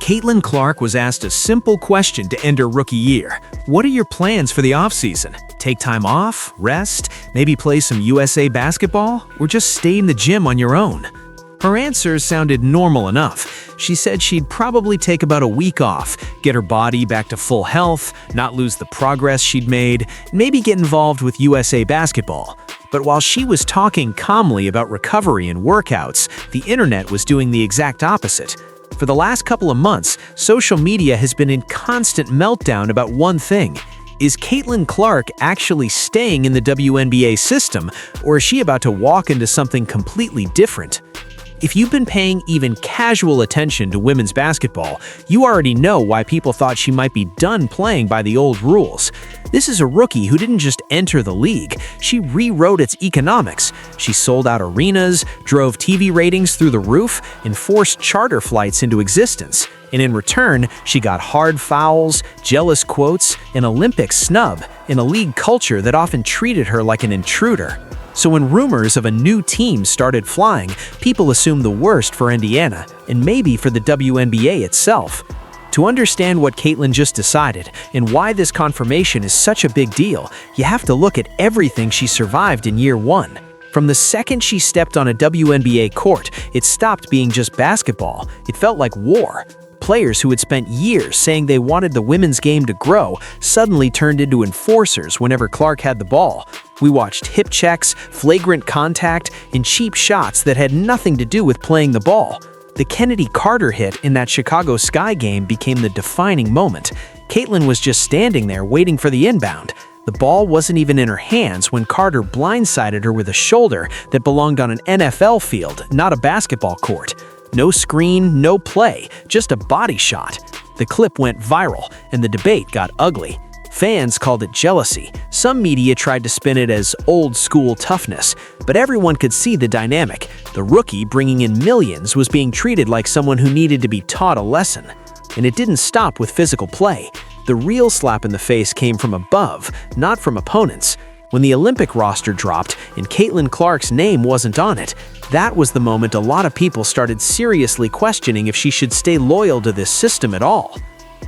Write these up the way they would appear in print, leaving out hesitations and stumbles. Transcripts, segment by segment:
Caitlin Clark was asked a simple question to end her rookie year. What are your plans for the offseason? Take time off? Rest? Maybe play some USA basketball? Or just stay in the gym on your own? Her answers sounded normal enough. She said she'd probably take about a week off, get her body back to full health, not lose the progress she'd made, maybe get involved with USA basketball. But while she was talking calmly about recovery and workouts, the internet was doing the exact opposite. For the last couple of months, social media has been in constant meltdown about one thing. Is Caitlin Clark actually staying in the WNBA system, or is she about to walk into something completely different? If you've been paying even casual attention to women's basketball, you already know why people thought she might be done playing by the old rules. This is a rookie who didn't just enter the league, she rewrote its economics. She sold out arenas, drove TV ratings through the roof, and forced charter flights into existence. And in return, she got hard fouls, jealous quotes, an Olympic snub, and a league culture that often treated her like an intruder. So when rumors of a new team started flying, people assumed the worst for Indiana, and maybe for the WNBA itself. To understand what Caitlin just decided, and why this confirmation is such a big deal, you have to look at everything she survived in year one. From the second she stepped on a WNBA court, it stopped being just basketball. It felt like war. Players who had spent years saying they wanted the women's game to grow suddenly turned into enforcers whenever Clark had the ball. We watched hip checks, flagrant contact, and cheap shots that had nothing to do with playing the ball. The Kennedy Carter hit in that Chicago Sky game became the defining moment. Caitlin was just standing there waiting for the inbound. The ball wasn't even in her hands when Carter blindsided her with a shoulder that belonged on an NFL field, not a basketball court. No screen, no play, just a body shot. The clip went viral, and the debate got ugly. Fans called it jealousy. Some media tried to spin it as old-school toughness, but everyone could see the dynamic. The rookie, bringing in millions, was being treated like someone who needed to be taught a lesson. And it didn't stop with physical play. The real slap in the face came from above, not from opponents. When the Olympic roster dropped and Caitlin Clark's name wasn't on it, that was the moment a lot of people started seriously questioning if she should stay loyal to this system at all.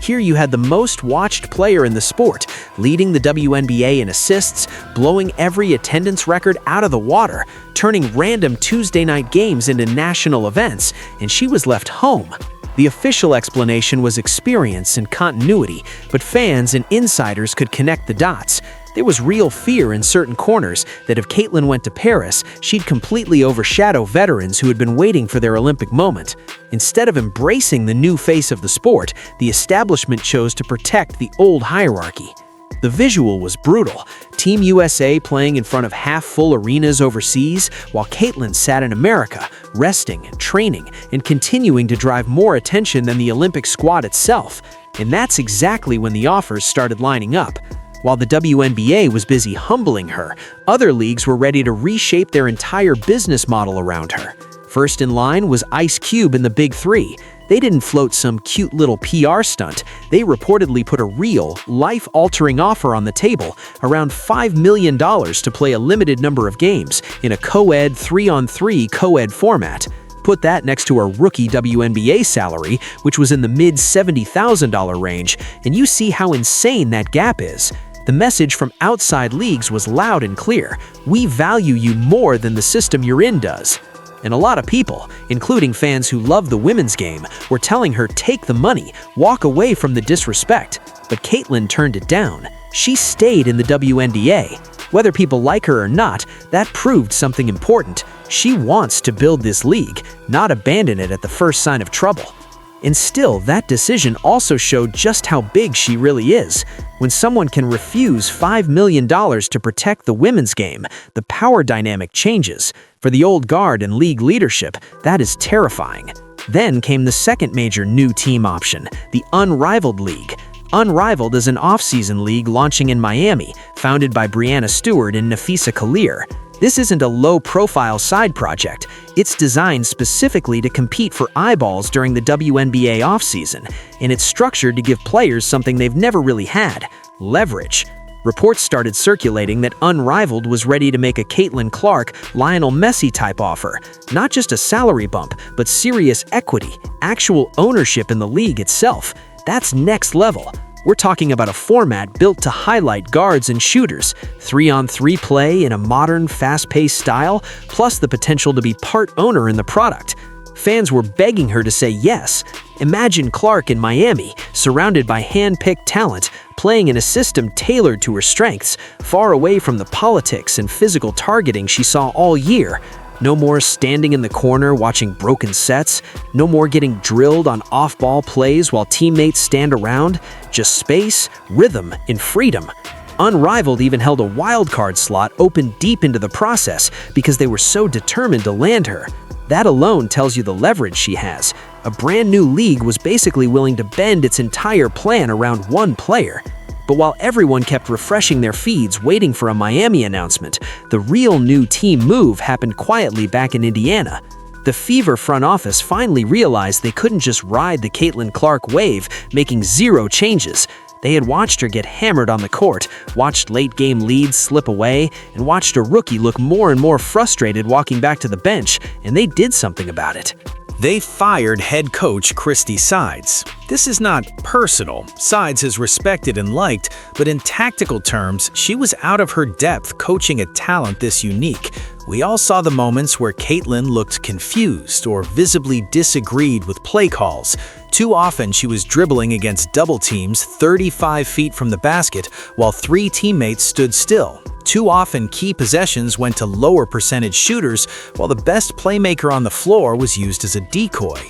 Here you had the most watched player in the sport, leading the WNBA in assists, blowing every attendance record out of the water, turning random Tuesday night games into national events, and she was left home. The official explanation was experience and continuity, but fans and insiders could connect the dots. There was real fear in certain corners that if Caitlin went to Paris, she'd completely overshadow veterans who had been waiting for their Olympic moment. Instead of embracing the new face of the sport, the establishment chose to protect the old hierarchy. The visual was brutal. Team USA playing in front of half-full arenas overseas, while Caitlin sat in America, resting, training, and continuing to drive more attention than the Olympic squad itself. And that's exactly when the offers started lining up. While the WNBA was busy humbling her, other leagues were ready to reshape their entire business model around her. First in line was Ice Cube and the Big Three. They didn't float some cute little PR stunt. They reportedly put a real, life-altering offer on the table, around $5 million to play a limited number of games in a co-ed 3-on-3 co-ed format. Put that next to a rookie WNBA salary, which was in the mid-$70,000 range, and you see how insane that gap is. The message from outside leagues was loud and clear. We value you more than the system you're in does. And a lot of people, including fans who love the women's game, were telling her take the money, walk away from the disrespect. But Caitlin turned it down. She stayed in the WNBA. Whether people like her or not, that proved something important. She wants to build this league, not abandon it at the first sign of trouble. And still, that decision also showed just how big she really is. When someone can refuse $5 million to protect the women's game, the power dynamic changes. For the old guard and league leadership, that is terrifying. Then came the second major new team option, the Unrivaled League. Unrivaled is an off-season league launching in Miami, founded by Breanna Stewart and Nafisa Kalir. This isn't a low-profile side project. It's designed specifically to compete for eyeballs during the WNBA offseason, and it's structured to give players something they've never really had: leverage. Reports started circulating that Unrivaled was ready to make a Caitlin Clark, Lionel Messi type offer. Not just a salary bump, but serious equity, actual ownership in the league itself. That's next level. We're talking about a format built to highlight guards and shooters, 3-on-3 play in a modern, fast-paced style, plus the potential to be part owner in the product. Fans were begging her to say yes. Imagine Clark in Miami, surrounded by hand-picked talent, playing in a system tailored to her strengths, far away from the politics and physical targeting she saw all year. No more standing in the corner watching broken sets. No more getting drilled on off-ball plays while teammates stand around. Just space, rhythm, and freedom. Unrivaled even held a wildcard slot open deep into the process because they were so determined to land her. That alone tells you the leverage she has. A brand new league was basically willing to bend its entire plan around one player. But while everyone kept refreshing their feeds waiting for a Miami announcement, the real new team move happened quietly back in Indiana. The Fever front office finally realized they couldn't just ride the Caitlin Clark wave, making zero changes. They had watched her get hammered on the court, watched late-game leads slip away, and watched a rookie look more and more frustrated walking back to the bench, and they did something about it. They fired head coach Christy Sides. This is not personal. Sides is respected and liked, but in tactical terms, she was out of her depth coaching a talent this unique. We all saw the moments where Caitlin looked confused or visibly disagreed with play calls. Too often, she was dribbling against double teams 35 feet from the basket while 3 teammates stood still. Too often, key possessions went to lower percentage shooters while the best playmaker on the floor was used as a decoy.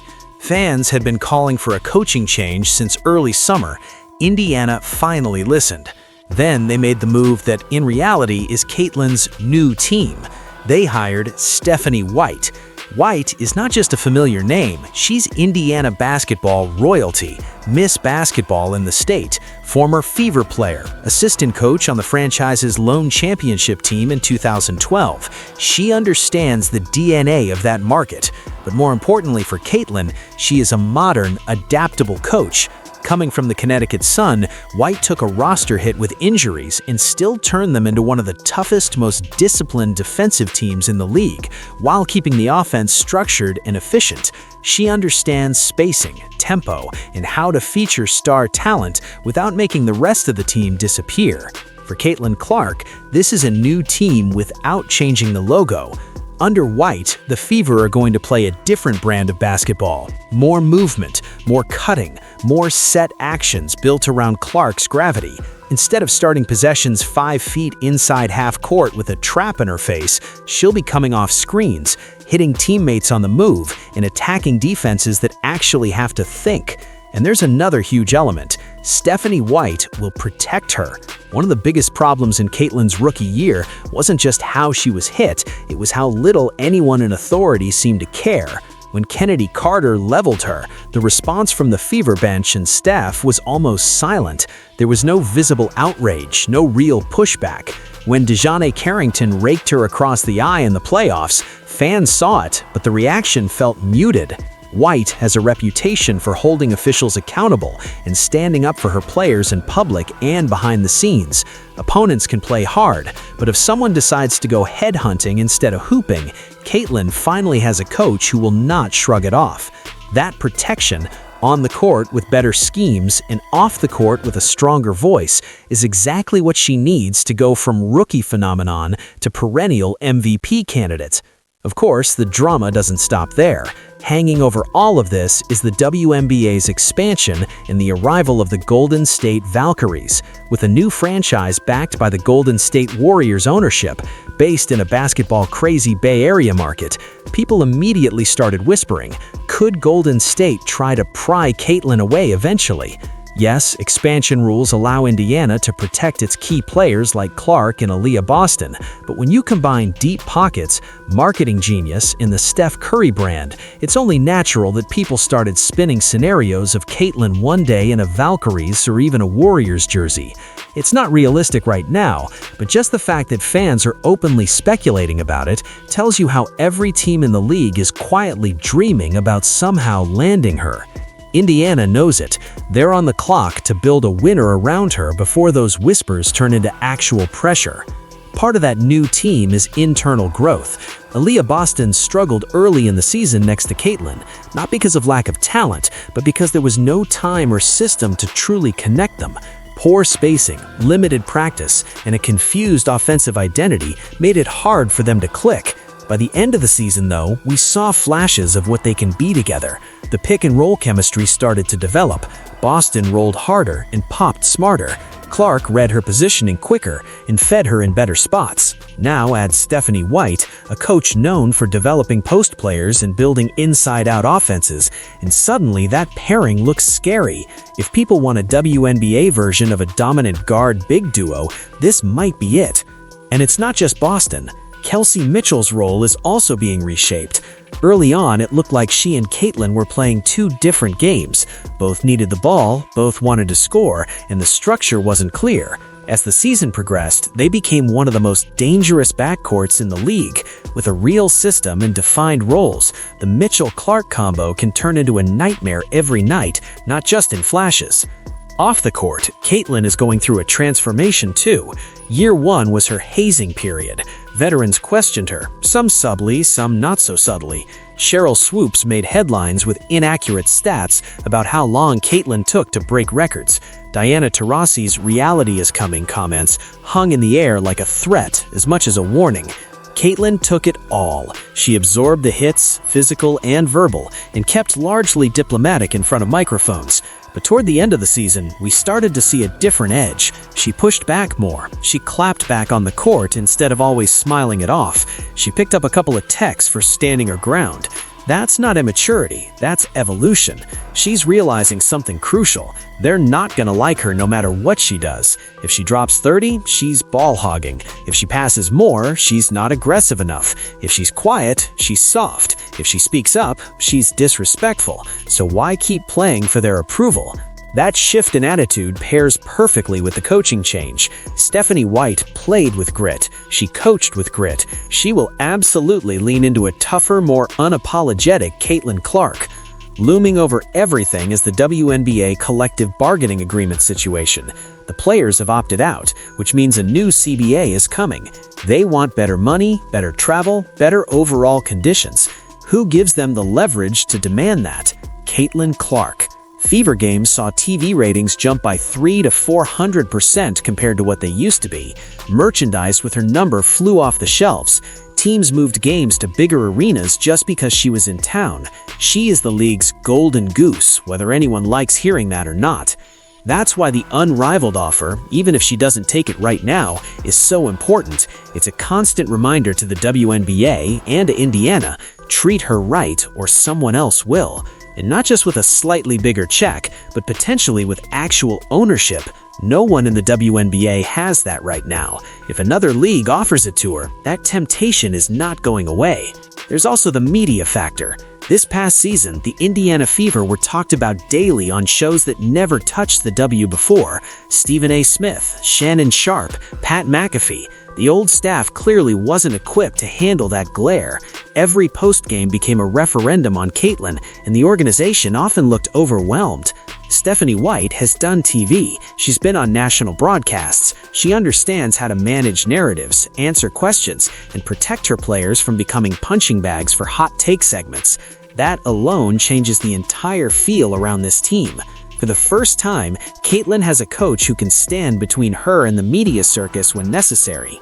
Fans had been calling for a coaching change since early summer. Indiana finally listened. Then they made the move that in reality is Caitlin's new team. They hired Stephanie White. White is not just a familiar name, she's Indiana basketball royalty, Miss Basketball in the state, former Fever player, assistant coach on the franchise's lone championship team in 2012. She understands the DNA of that market, but more importantly for Caitlin, she is a modern, adaptable coach. Coming from the Connecticut Sun, White took a roster hit with injuries and still turned them into one of the toughest, most disciplined defensive teams in the league, while keeping the offense structured and efficient. She understands spacing, tempo, and how to feature star talent without making the rest of the team disappear. For Caitlin Clark, this is a new team without changing the logo. Under White, the Fever are going to play a different brand of basketball. More movement, more cutting, more set actions built around Clark's gravity. Instead of starting possessions 5 feet inside half court with a trap in her face, she'll be coming off screens, hitting teammates on the move, and attacking defenses that actually have to think. And there's another huge element. Stephanie White will protect her. One of the biggest problems in Caitlin's rookie year wasn't just how she was hit, it was how little anyone in authority seemed to care. When Kennedy Carter leveled her, the response from the Fever bench and staff was almost silent. There was no visible outrage, no real pushback. When DeJounte Carrington raked her across the eye in the playoffs, fans saw it, but the reaction felt muted. White has a reputation for holding officials accountable and standing up for her players in public and behind the scenes. Opponents can play hard, but if someone decides to go headhunting instead of hooping, Caitlin finally has a coach who will not shrug it off. That protection, on the court with better schemes and off the court with a stronger voice, is exactly what she needs to go from rookie phenomenon to perennial MVP candidate. Of course, the drama doesn't stop there. Hanging over all of this is the WNBA's expansion and the arrival of the Golden State Valkyries. With a new franchise backed by the Golden State Warriors ownership, based in a basketball-crazy Bay Area market, people immediately started whispering, could Golden State try to pry Caitlin away eventually? Yes, expansion rules allow Indiana to protect its key players like Clark and Aaliyah Boston, but when you combine deep pockets, marketing genius, and the Steph Curry brand, it's only natural that people started spinning scenarios of Caitlin one day in a Valkyries or even a Warriors jersey. It's not realistic right now, but just the fact that fans are openly speculating about it tells you how every team in the league is quietly dreaming about somehow landing her. Indiana knows it. They're on the clock to build a winner around her before those whispers turn into actual pressure. Part of that new team is internal growth. Aliyah Boston struggled early in the season next to Caitlin, not because of lack of talent, but because there was no time or system to truly connect them. Poor spacing, limited practice, and a confused offensive identity made it hard for them to click. By the end of the season, though, we saw flashes of what they can be together. The pick-and-roll chemistry started to develop. Boston rolled harder and popped smarter. Clark read her positioning quicker and fed her in better spots. Now add Stephanie White, a coach known for developing post players and building inside-out offenses, and suddenly that pairing looks scary. If people want a WNBA version of a dominant guard-big duo, this might be it. And it's not just Boston. Kelsey Mitchell's role is also being reshaped. Early on, it looked like she and Caitlin were playing two different games. Both needed the ball, both wanted to score, and the structure wasn't clear. As the season progressed, they became one of the most dangerous backcourts in the league. With a real system and defined roles, the Mitchell-Clark combo can turn into a nightmare every night, not just in flashes. Off the court, Caitlin is going through a transformation too. Year 1 was her hazing period. Veterans questioned her, some subtly, some not so subtly. Cheryl Swoops made headlines with inaccurate stats about how long Caitlin took to break records. Diana Taurasi's "reality is coming" comments hung in the air like a threat as much as a warning. Caitlin took it all. She absorbed the hits, physical and verbal, and kept largely diplomatic in front of microphones. But toward the end of the season, we started to see a different edge. She pushed back more. She clapped back on the court instead of always smiling it off. She picked up a couple of techs for standing her ground. That's not immaturity, that's evolution. She's realizing something crucial. They're not gonna like her no matter what she does. If she drops 30, she's ball hogging. If she passes more, she's not aggressive enough. If she's quiet, she's soft. If she speaks up, she's disrespectful. So why keep playing for their approval? That shift in attitude pairs perfectly with the coaching change. Stephanie White played with grit. She coached with grit. She will absolutely lean into a tougher, more unapologetic Caitlin Clark. Looming over everything is the WNBA collective bargaining agreement situation. The players have opted out, which means a new CBA is coming. They want better money, better travel, better overall conditions. Who gives them the leverage to demand that? Caitlin Clark. Fever Games saw TV ratings jump by 300 to 400% compared to what they used to be. Merchandise with her number flew off the shelves. Teams moved games to bigger arenas just because she was in town. She is the league's golden goose, whether anyone likes hearing that or not. That's why the unrivaled offer, even if she doesn't take it right now, is so important. It's a constant reminder to the WNBA and to Indiana, treat her right or someone else will. And not just with a slightly bigger check, but potentially with actual ownership. No one in the WNBA has that right now. If another league offers it to her, that temptation is not going away. There's also the media factor. This past season, the Indiana Fever were talked about daily on shows that never touched the W before. Stephen A. Smith, Shannon Sharp, Pat McAfee. The old staff clearly wasn't equipped to handle that glare. Every postgame became a referendum on Caitlin, and the organization often looked overwhelmed. Stephanie White has done TV. She's been on national broadcasts. She understands how to manage narratives, answer questions, and protect her players from becoming punching bags for hot take segments. That alone changes the entire feel around this team. For the first time, Caitlin has a coach who can stand between her and the media circus when necessary.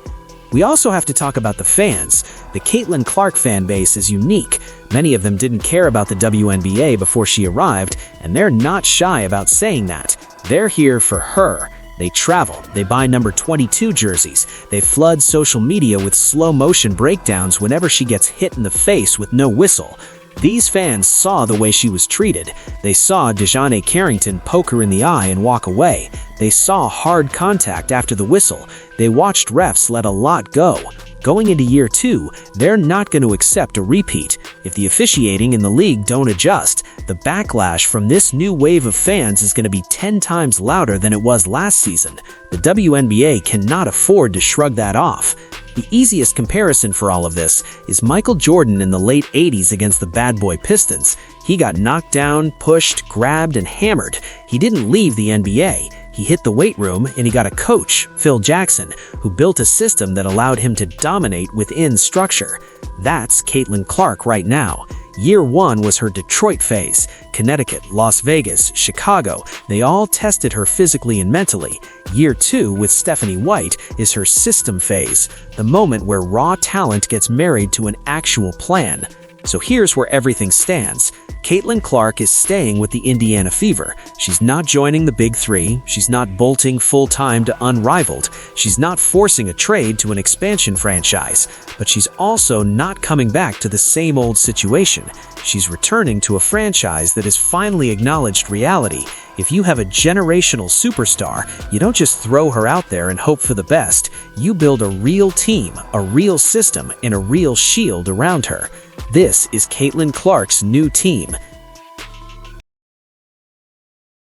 We also have to talk about the fans. The Caitlin Clark fan base is unique. Many of them didn't care about the WNBA before she arrived, and they're not shy about saying that. They're here for her. They travel, they buy number 22 jerseys, they flood social media with slow-motion breakdowns whenever she gets hit in the face with no whistle. These fans saw the way she was treated. They saw DeJounte Carrington poke her in the eye and walk away. They saw hard contact after the whistle. They watched refs let a lot go. Going into year 2, they're not going to accept a repeat. If the officiating in the league don't adjust, the backlash from this new wave of fans is going to be 10 times louder than it was last season. The WNBA cannot afford to shrug that off. The easiest comparison for all of this is Michael Jordan in the late 80s against the Bad Boy Pistons. He got knocked down, pushed, grabbed, and hammered. He didn't leave the NBA. He hit the weight room and he got a coach, Phil Jackson, who built a system that allowed him to dominate within structure. That's Caitlin Clark right now. Year 1 was her Detroit phase. Connecticut, Las Vegas, Chicago, they all tested her physically and mentally. Year 2 with Stephanie White is her system phase, the moment where raw talent gets married to an actual plan. So here's where everything stands. Caitlin Clark is staying with the Indiana Fever. She's not joining the Big Three. She's not bolting full-time to Unrivaled. She's not forcing a trade to an expansion franchise. But she's also not coming back to the same old situation. She's returning to a franchise that has finally acknowledged reality. If you have a generational superstar, you don't just throw her out there and hope for the best. You build a real team, a real system, and a real shield around her. This is Caitlin Clark's new team.